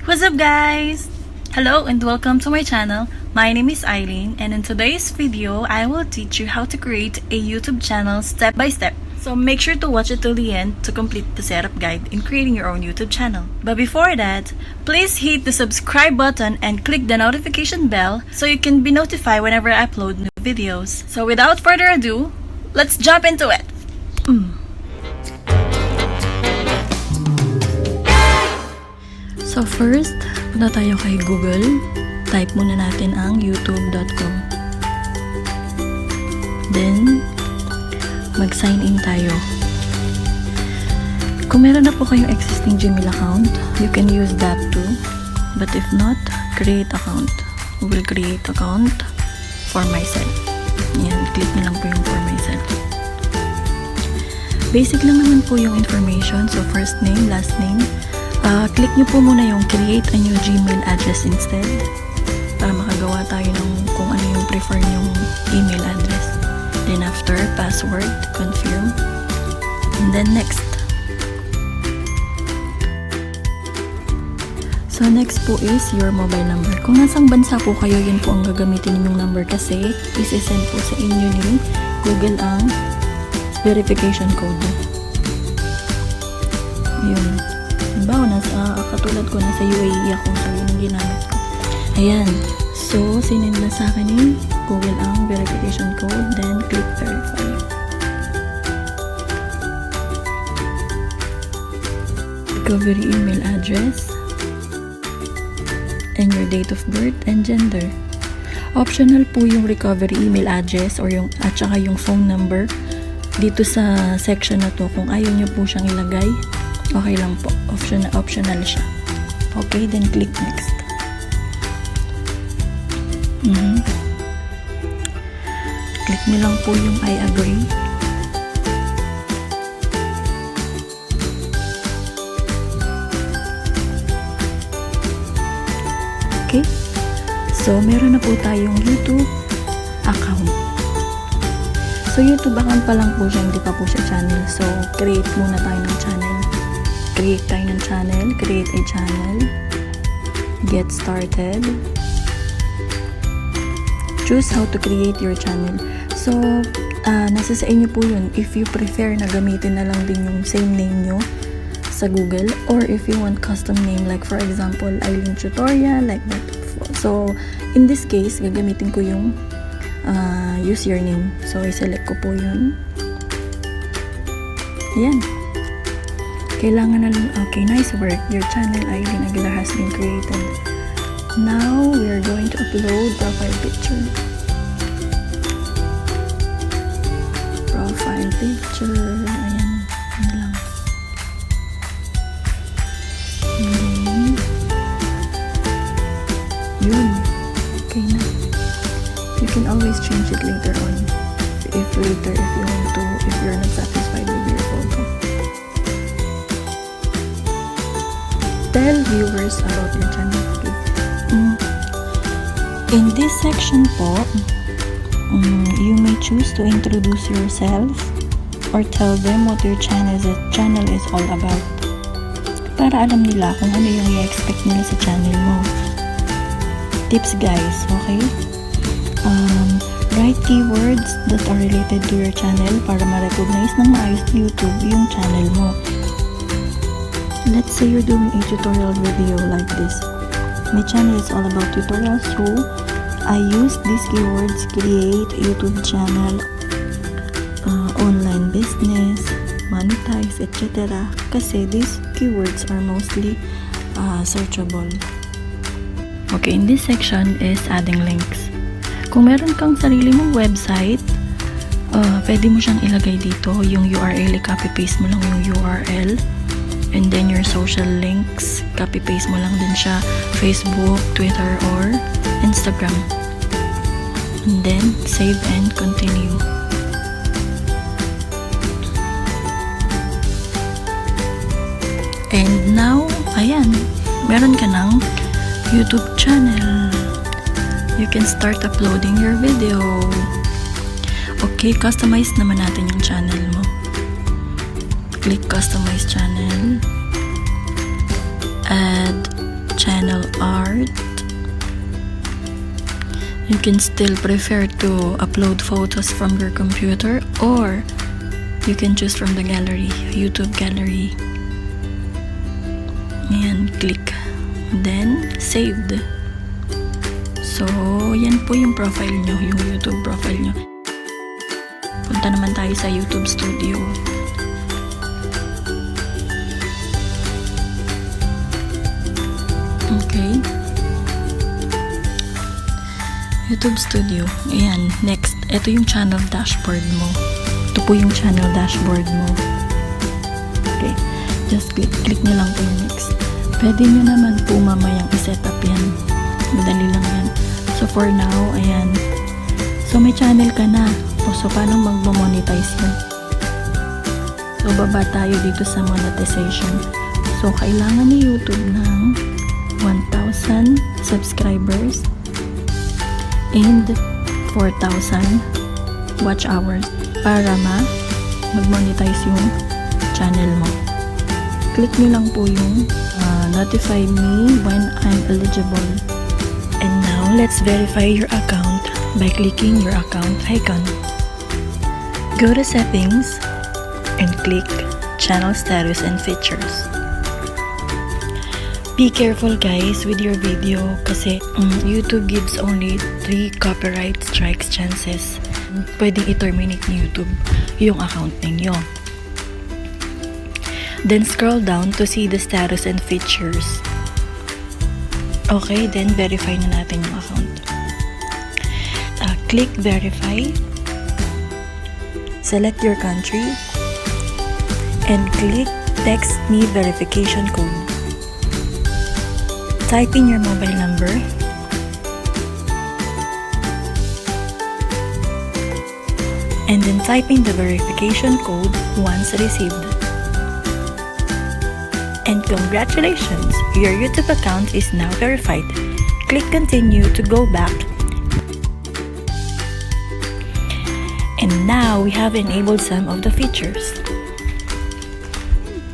What's up guys? Hello and welcome to my channel. My name is Aileen and in today's video, I will teach you how to create a YouTube channel step by step. So make sure to watch it till the end to complete the setup guide in creating your own YouTube channel. But before that, please hit the subscribe button and click the notification bell so you can be notified whenever I upload new videos. So without further ado, let's jump into it. So first, punta tayo kay Google. Type muna natin ang youtube.com. Then, mag-sign in tayo. Kung meron na po kayong existing Gmail account, you can use that too. But if not, create account. We will create account for myself. Yan, click nyo lang po yung for myself. Basic lang naman po yung information. So, first name, last name. Click nyo po muna yung create a new Gmail address instead para makagawa tayo ng kung ano yung prefer nyong email address. Then after, password, confirm. And then next. So next po is your mobile number. Kung nasang bansa po kayo, yun po ang gagamitin ninyong number kasi isi-send po sa inyo ni Google ang verification code. Yun. Halimbawa, katulad ko, nasa UAE ako, so yun ang ginamit ko. Ayan. So, sinend na sa akin ni Google ang verification code, then click verify. Recovery email address, and your date of birth and gender. Optional po yung recovery email address or yung, at saka yung phone number dito sa section na to. Kung ayaw nyo po siyang ilagay, okay lang po. Optional siya. Okay, then click next. Click nyo lang po yung I agree. Okay. So, meron na po tayong YouTube account. So, YouTube account pa lang po siya, hindi pa po siya channel. So, create muna tayo ng channel. Create tayo ng channel. Create a channel. Get started. Choose how to create your channel. So, nasa sa inyo po yun. If you prefer na gamitin na lang din yung same name nyo sa Google, or if you want custom name, like for example, Aileen Tutorial, like that. So, in this case, gagamitin ko yung use your name. So, i-select ko po yun. Ayan. Kailangan na lang, okay, nice work. Your channel, Aileen Aguilar, has been created. Now, we are going to upload profile picture. Profile picture. Ayan. Ano lang. Yun. Okay na. You can always change it later on. If you want to, if you're not satisfied with your photo. Tell viewers about your channel. Okay. In this section po, you may choose to introduce yourself or tell them what your channel is all about. Para alam nila kung ano yung i-expect nila sa channel mo. Tips guys, okay? Write keywords that are related to your channel para ma-recognize ng maayos YouTube yung channel mo. Let's say you're doing a tutorial video like this. My channel is all about tutorials, so I use these keywords: create a YouTube channel, online business, monetize, etc. Kasi these keywords are mostly searchable. Okay, in this section is adding links. Kung meron kang sarili mong website, pwede mo siyang ilagay dito. Yung URL, copy-paste mo lang yung URL. And then your social links, copy-paste mo lang din siya. Facebook, Twitter, or Instagram. And then, save and continue. And now, ayan, meron ka ng YouTube channel. You can start uploading your video. Okay, customize naman natin yung channel mo. Click customize channel. Add channel art. You can still prefer to upload photos from your computer, or you can choose from the gallery, YouTube gallery. Ayan, click. Then, saved. So, yan po yung profile nyo, yung YouTube profile nyo. Punta naman tayo sa YouTube Studio. Okay. YouTube Studio. Ayan, next. Ito yung channel dashboard mo. Ito po yung channel dashboard mo. Okay. Just click. Click nyo lang po yung next. Pwede nyo naman po mamayang iset up yan. Madali lang yan. So, for now, ayan. So, may channel ka na. So, paano mag-monetize yun? So, baba tayo dito sa monetization. So, kailangan ni YouTube ng 1,000 subscribers and 4,000 watch hours para mag-monetize yung channel mo. Click nyo lang po yung notify me when I'm eligible. And now, let's verify your account by clicking your account icon. Go to settings and click channel status and features. Be careful guys with your video kasi YouTube gives only 3 copyright strikes chances. Pwedeng i-terminate ni YouTube yung account ninyo. Then scroll down to see the status and features. Okay, then verify na natin yung account. Click verify. Select your country. And click text me verification code. Type in your mobile number. And then type in the verification code once received. And congratulations! Your YouTube account is now verified. Click continue to go back. And now we have enabled some of the features.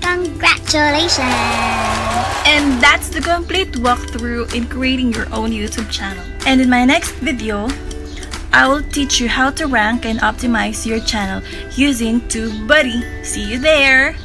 Congratulations! And that's the complete walkthrough in creating your own YouTube channel. And in my next video, I will teach you how to rank and optimize your channel using TubeBuddy. See you there!